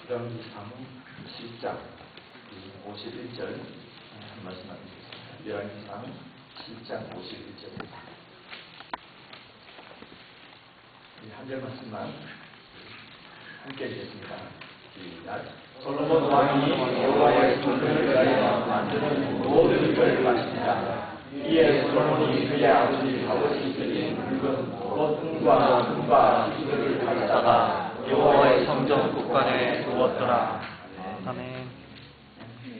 열왕기상 10장 51절 한 말씀 하겠습니다. 열왕기상 10장 51절입니다. 한 절 말씀만 함께 읽겠습니다. 시작. 솔로몬 왕이 여호와의 성전을 위하여 만드는 모든 걸 마치니라. 이에 솔로몬이 그의 아버지 다윗이 드린 붉은 옷과 금과 기들을 가져다가 여호와의 성전 곳간에 두었더라. 아멘.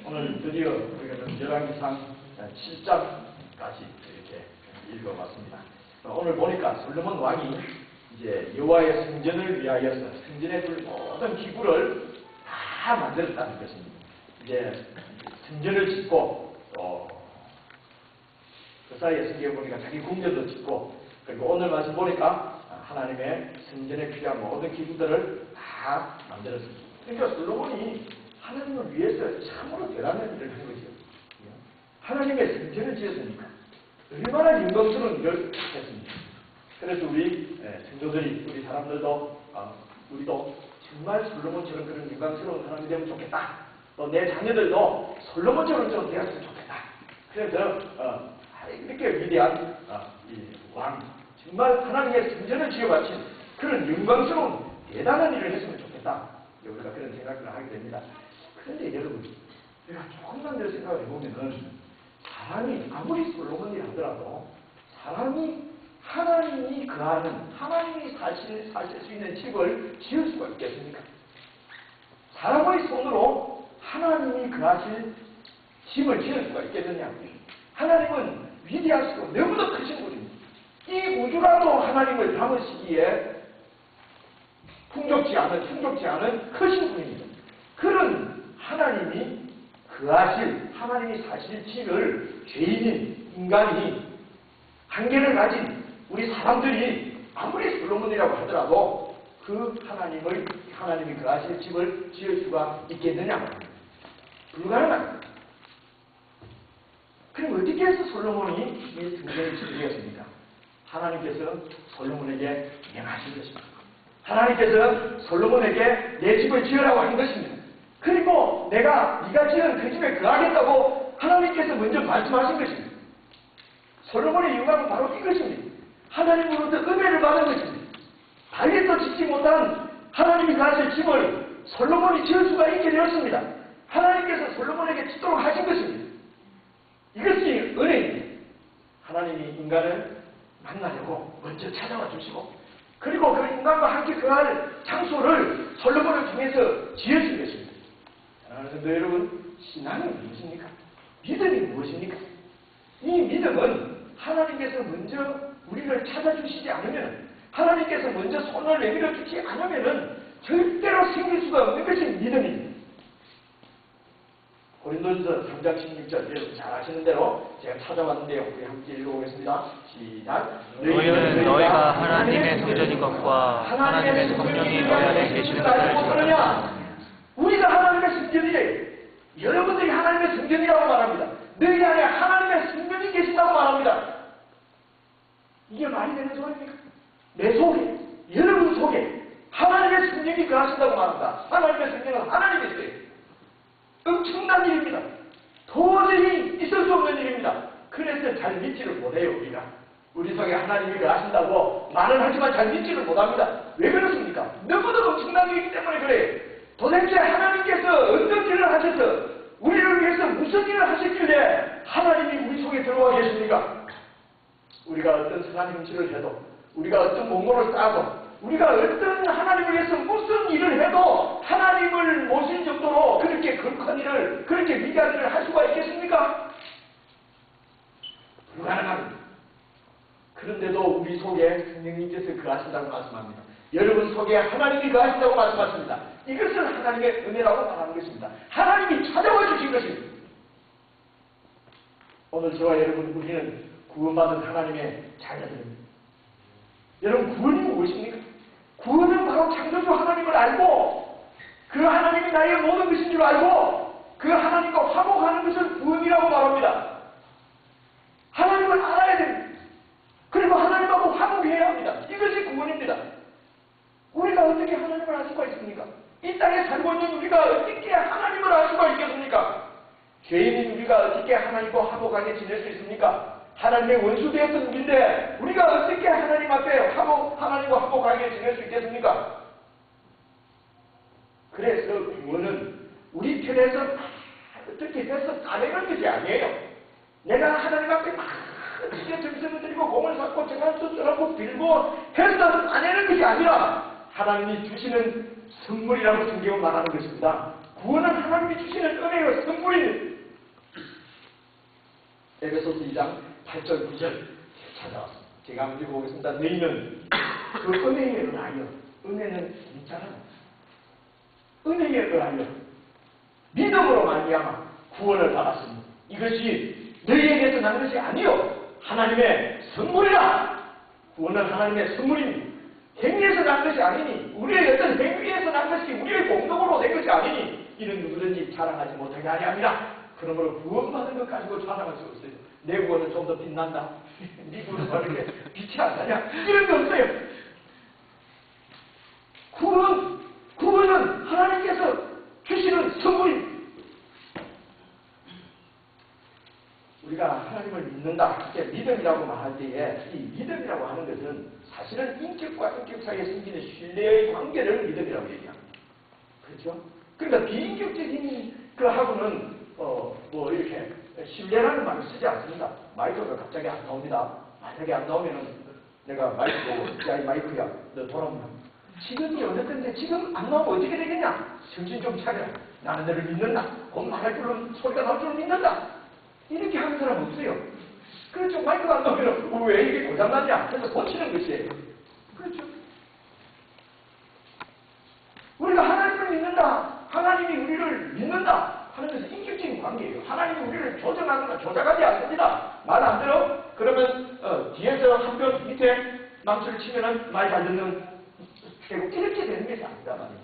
오늘 드디어 우리가 열왕기상 7장까지 이렇게 읽어봤습니다. 오늘 보니까 솔로몬 왕이 이제 여호와의 성전을 위하여서 성전에 둘 모든 기구를 다 만들었다는 것입니다. 이제 성전을 짓고 그 사이에 성경에 보니까 자기 궁전도 짓고, 그리고 오늘 말씀 보니까 하나님의 성전에 필요한 모든 기구들을 다 만들었습니다. 그러니까 솔로몬이 하나님을 위해서 참으로 대단한 일을 한 거죠. 하나님의 성전을 지었으니까 얼마나 영광스러운 일을 했습니까? 그래서 우리 성도들이, 우리 사람들도 우리도 정말 솔로몬처럼 그런 영광스러운 사람이 되면 좋겠다. 또 내 자녀들도 솔로몬처럼 좀 되었으면 좋겠다. 그래서 이렇게 위대한 이 왕, 정말 하나님의 성전을 지어바친 그런 영광스러운 대단한 일을 했으면 좋겠다. 우리가 그런 생각을 하게 됩니다. 그런데 여러분, 우리가 조금만 더 생각을 해보면은 사람이 아무리 솔로몬이 하더라도 사람이 하나님이 거하는, 하나님이 사실 수 있는 집을 지을 수가 있겠습니까? 사람의 손으로 하나님이 거하실 집을 지을 수가 있겠느냐? 하나님은 위대하시고 너무도 크신 분입니다. 이 우주라도 하나님을 담으시기에 충족지 않은 크신 분입니다. 그런 하나님이 거하실, 하나님이 사실 집을 죄인인 인간이, 한계를 가진 우리 사람들이 아무리 솔로몬이라고 하더라도 그 하나님이 거하실 집을 지을 수가 있겠느냐? 불가능합니다. 그럼 어떻게 해서 솔로몬이 이 성전을 지으셨습니까? 하나님께서 솔로몬에게 명하신 것입니다. 하나님께서 솔로몬에게 내 집을 지으라고 한 것입니다. 그리고 네가 지은 그 집에 거하겠다고 하나님께서 먼저 말씀하신 것입니다. 솔로몬의 영광은 바로 이것입니다. 하나님으로부터 은혜를 받은 것입니다. 다윗도 짓지 못한 하나님이 거하실 집을 솔로몬이 지을 수가 있게 되었습니다. 하나님께서 솔로몬에게 짓도록 하신 것입니다. 이것이 은혜입니다. 하나님이 인간을 만나려고 먼저 찾아와 주시고, 그리고 그 인간과 함께 거할 장소를 솔로몬을 통해서 지어준 것입니다. 사랑하는 성도 여러분, 신앙이 무엇입니까? 믿음이 무엇입니까? 이 믿음은 하나님께서 먼저 우리를 찾아주시지 않으면, 하나님께서 먼저 손을 내밀어 주지 않으면 절대로 생길 수가 없는 것이 믿음입니다. 고린도전서 3장 16절, 여러분 잘 아시는 대로 제가 찾아왔는데요. 우리 함께 읽어보겠습니다. 시작. 너희는 너희가 하나님의 성전인 것과 하나님의 성령이 너희 안에 계시는 것을 알느냐? 우리가 하나님의 성전이래. 여러분들이 하나님의 성전이라고 말합니다. 너희 안에 하나님의 성전이 계신다고 말합니다. 이게 말이 되는 소리입니까? 내 속에, 여러분 속에 하나님의 성령이 거하신다고 말합니다. 하나님의 성령은 하나님이 있어요. 엄청난 일입니다. 도저히 있을 수 없는 일입니다. 그래서 잘 믿지를 못해요. 우리 속에 하나님이 거하신다고 말은 하지만 잘 믿지를 못합니다. 왜 그렇습니까? 너무도 엄청난 일이기 때문에 그래요. 도대체 하나님께서 어떤 일을 하셔서 우리를 위해서 무슨 일을 하셨길래 하나님이 우리 속에 들어와 계십니까? 우리가 어떤 선한 행실을 해도, 우리가 어떤 공로를 쌓아도, 우리가 어떤 하나님을 위해서 무슨 일을 해도 하나님을 모실 정도로 그렇게 큰 일을, 그렇게 위대한 일을 할 수가 있겠습니까? 불가능합니다. 그런데도 우리 속에 성령님께서 거하신다고 말씀합니다. 여러분 속에 하나님이 거하신다고 말씀하십니다. 이것은 하나님의 은혜라고 말하는 것입니다. 하나님이 찾아와 주신 것입니다. 오늘 저와 여러분, 우리는 구원받은 하나님의 자녀들입니다. 여러분, 구원이 무엇입니까? 구원은 바로 창조주 하나님을 알고, 그 하나님이 나의 모든 것인 줄 알고 그 하나님과 화목하는 것을 구원이라고 말합니다. 하나님을 알아야 됩니다. 그리고 하나님하고 화목해야 합니다. 이것이 구원입니다. 우리가 어떻게 하나님을 알 수가 있습니까? 이 땅에 살고 있는 우리가 어떻게 하나님을 알 수가 있겠습니까? 죄인인 우리가 어떻게 하나님과 화목하게 지낼 수 있습니까? 하나님의 원수되었던 우리인데 우리가 어떻게 하나님 앞에 하나님과 화목하게 지낼 수 있겠습니까? 그래서 구원은 우리 편에서 어떻게 해서 따내는 것이 아니에요. 내가 하나님 앞에 막 어떻게 정성을 들이고 공을 쌓고 저하고 빌고 해서 따내는 것이 아니라 하나님이 주시는 선물이라고 성경은 말하는 것입니다. 구원은 하나님이 주시는 은혜의 선물입니다. 에베소서 2장 8절 9절 찾아왔습니다. 제가 한번 읽어보겠습니다. 너희는 그 은혜에 의하여, 은혜는 진짜는 은혜에 의하여 믿음으로 말미암아 구원을 받았으니 이것이 너희에게서 난 것이 아니요 하나님의 선물이라. 구원은 하나님의 선물입니다. 행위에서 난 것이 아니니, 우리의 어떤 행위에서 난 것이 우리의 공덕으로 된 것이 아니니 이는 누구든지 자랑하지 못하게 하려 함이라. 그러므로 구원받은 것 가지고 자랑할 수 없어요. 내 구원은 좀 더 빛난다. 네 구원은 왜 이렇게 빛이 안 나냐? 이런 게 없어요. 구원은 하나님께서 주시는 선물입니다. 우리가 하나님을 믿는다, 이렇게 믿음이라고 말할 때에 이 믿음이라고 하는 것은 사실은 인격과 인격 사이에 생기는 신뢰의 관계를 믿음이라고 얘기합니다. 그렇죠? 그러니까 비인격적인 그하고는 뭐 이렇게 신뢰라는 말을 쓰지 않습니다. 마이크가 갑자기 안 나옵니다. 만약에 안 나오면은 내가 마이크 보고 야 이 마이크야 너 돌아오면 지금이 어느 때인데 지금 안 나오면 어떻게 되겠냐? 정신 좀 차려. 나는 너를 믿는다. 곧 말할 줄은 소리가 나올 줄은 믿는다. 이렇게 하는 사람 없어요. 그렇죠. 마이크가 안 나오면 왜 이게 고장났냐? 그래서 고치는 것이에요. 그렇죠. 우리가 하나님을 믿는다. 하나님이 우리를 믿는다 하는 것은 인격적인 관계예요. 하나님이 우리를 조정하거나 조작하지 않습니다. 말 안 들어? 그러면 뒤에서 한 번 밑에 망치를 치면은 말 잘 듣는 최고 이렇게 되는 것이 아니다 말입니다.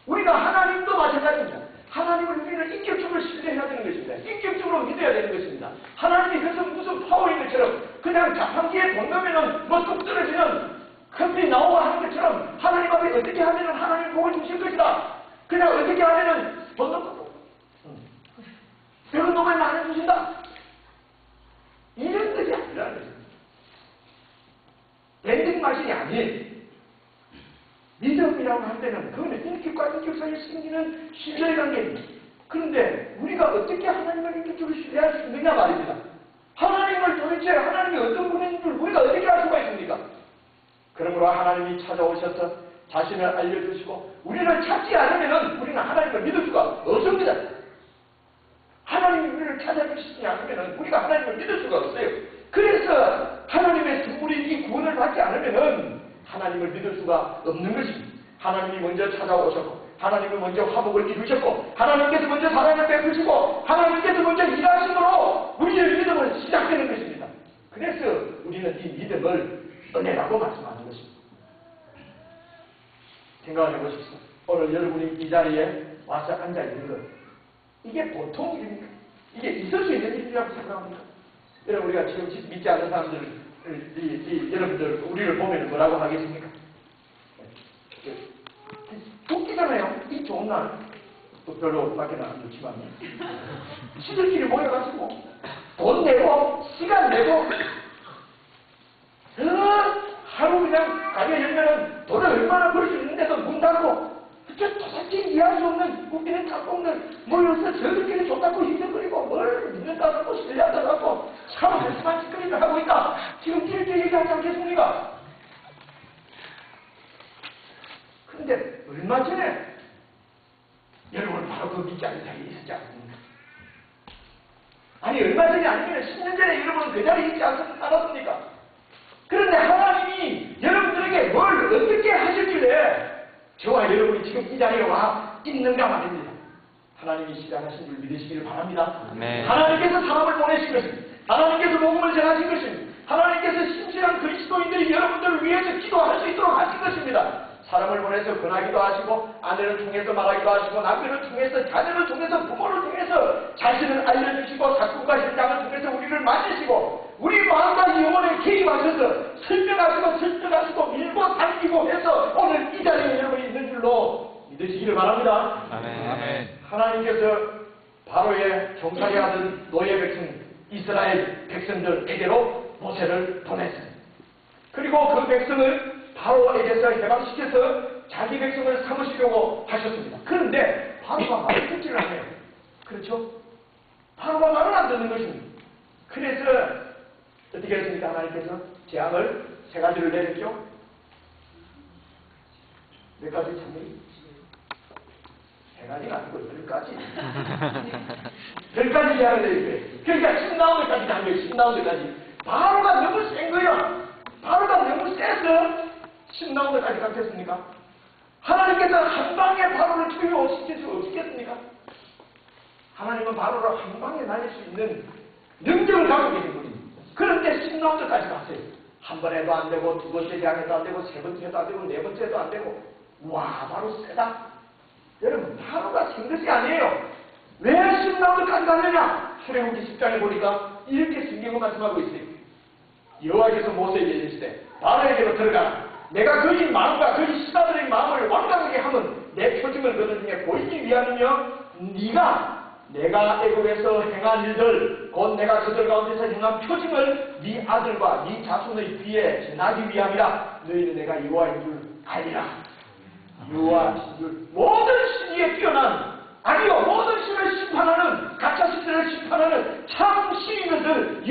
우리가 하나님도 마찬가지입니다. 하나님을 우리는 인격적으로 신뢰해야 되는 것입니다. 인격적으로 믿어야 되는 것입니다. 하나님이 그래서 무슨 파워인 것처럼 그냥 자판기에 돈 넣으면은 뭐 뚝 떨어지는 커피 나오고 하는 것처럼 하나님 앞에 어떻게 하면은 하나님 복을 주실 것이다. 그냥 어떻게 하면은 돈 넣고 배운 놈을 나눠주신다. 이런 것이 아니라는 것입니다. 밴딩 마신이 아니에요. 믿음이라고 할 때는 그거는 인격과 인격 사이에 생기는 신뢰의 관계입니다. 그런데 우리가 어떻게 하나님을 인격적으로 신뢰할 수 있느냐 말입니다. 하나님을 도대체 하나님이 어떤 분인 줄 우리가 어떻게 알 수가 있습니까? 그러므로 하나님이 찾아오셔서 자신을 알려주시고 우리를 찾지 않으면 우리는 하나님을 믿을 수가 없습니다. 하나님이 우리를 찾아주시지 않으면 우리가 하나님을 믿을 수가 없어요. 그래서 하나님의 선물인 이 구원을 받지 않으면 하나님을 믿을 수가 없는 것입니다. 하나님이 먼저 찾아오셨고 하나님이 먼저 화복을 이루셨고 하나님께서 먼저 사랑을 베푸시고 하나님께서 먼저 일하심으로 우리의 믿음은 시작되는 것입니다. 그래서 우리는 이 믿음을 은혜라고 말씀하는 것입니다. 생각을 해보십시오. 오늘 여러분이 이 자리에 와서 앉아있는 것 이게 보통 일입니까? 이게 있을 수 있는 일이라고 생각합니까? 여러분 우리가 지금 믿지 않는 사람들 여러분들 우리를 보면 뭐라고 하겠습니까? 웃기잖아요. 이 좋은 날 또 별로 밖에는 안 좋지만 시들끼리 모여가지고 돈 내고 시간 내고 하루 그냥 가게 열면은 돈을 얼마나 벌 수 있는데도 문 닫고 도대체 이해할 수 없는 웃기는 짝꿍들 모여서 저들끼리 족같고 힘들거리고 뭘 믿는다 하고 신뢰한다 하고 참 한심한 짓거리를 하고 있다. 지금 이렇게 얘기하지 않겠습니까? 그런데 얼마 전에 여러분 바로 그 믿지 않는 자리에 있었지 않습니까? 아니 얼마 전이 아니면 10년 전에 여러분은 그 자리에 있지 않았습니까? 그런데 하나님이 여러분들에게 뭘 어떻게 하실길래 저와 여러분이 지금 이 자리에 와 있는가 말입니다. 하나님이 시작하신 줄 믿으시기를 바랍니다. 하나님께서 사람을 보내신 것입니다. 하나님께서 복음을 전하신 것입니다. 하나님께서 신실한 그리스도인들이 여러분들을 위해서 기도할 수 있도록 하신 것입니다. 사람을 보내서 권하기도 하시고 아내를 통해서 말하기도 하시고 남편을 통해서 자녀를 통해서 부모를 통해서 자신을 알려주시고 사건과 현장을 통해서 우리를 만드시고 우리 마음과 영혼에 개입하셔서 설명하시고 밀고 당기고 해서 오늘 이 자리에 여러분이 있는 줄로 믿으시기를 바랍니다. 아멘. 하나님께서 바로의 경찰의 아들 노예 백성 이스라엘 백성들에게로 모세를 보냈어요. 그리고 그 백성을 바로에게서 해방시켜서 자기 백성을 삼으시려고 하셨습니다. 그런데 바로가 말을 듣지를 않아요. 그렇죠? 바로가 말을 안 듣는 것입니다. 그래서 어떻게 했습니까? 하나님께서 재앙을 세 가지를 내렸죠. 몇 가지 참으리? 세 가지가 아니고 10가지. 10가지 재앙을 내렸어요. 그러니까 10라운드까지 간 거예요. 10라운드까지. 바로가 너무 센 거예요. 바로가 너무 세서 10라운드까지 갔겠습니까? 하나님께서 한 방에 바로를 투여시킬 수 없겠습니까? 하나님은 바로를 한 방에 날릴 수 있는 능력을 갖고 계신 분입니다. 그런데 10라운드까지 갔어요. 한 번에도 안 되고, 두 번째 재앙에도 안 되고, 세 번째도 안 되고, 네 번째도 안 되고. 와, 바로 세다. 여러분, 바로가 센 것이 아니에요. 왜 10라운드까지 갔느냐? 출애굽기 10장에 보니까 이렇게 성경을 말씀하고 있어요. 여호와께서 모세에게 이르시되 바로에게로 들어가라. 내가 그의 마음과 그의 신하들의 마음을 완강하게 하면 내 표징을 그들 중에 보이기 위함이며 네가 내가 애굽에서 행한 일들 곧 내가 그들 가운데서 행한 표징을 네 아들과 네 자손의 귀에 전하기 위함이라. 너희는 내가 여호와인 줄 알리라. 여호와인 줄 모든 신 위에 뛰어난 아니요 모든 신을 심판하는 가짜 신들을 심판하는 참 신이면들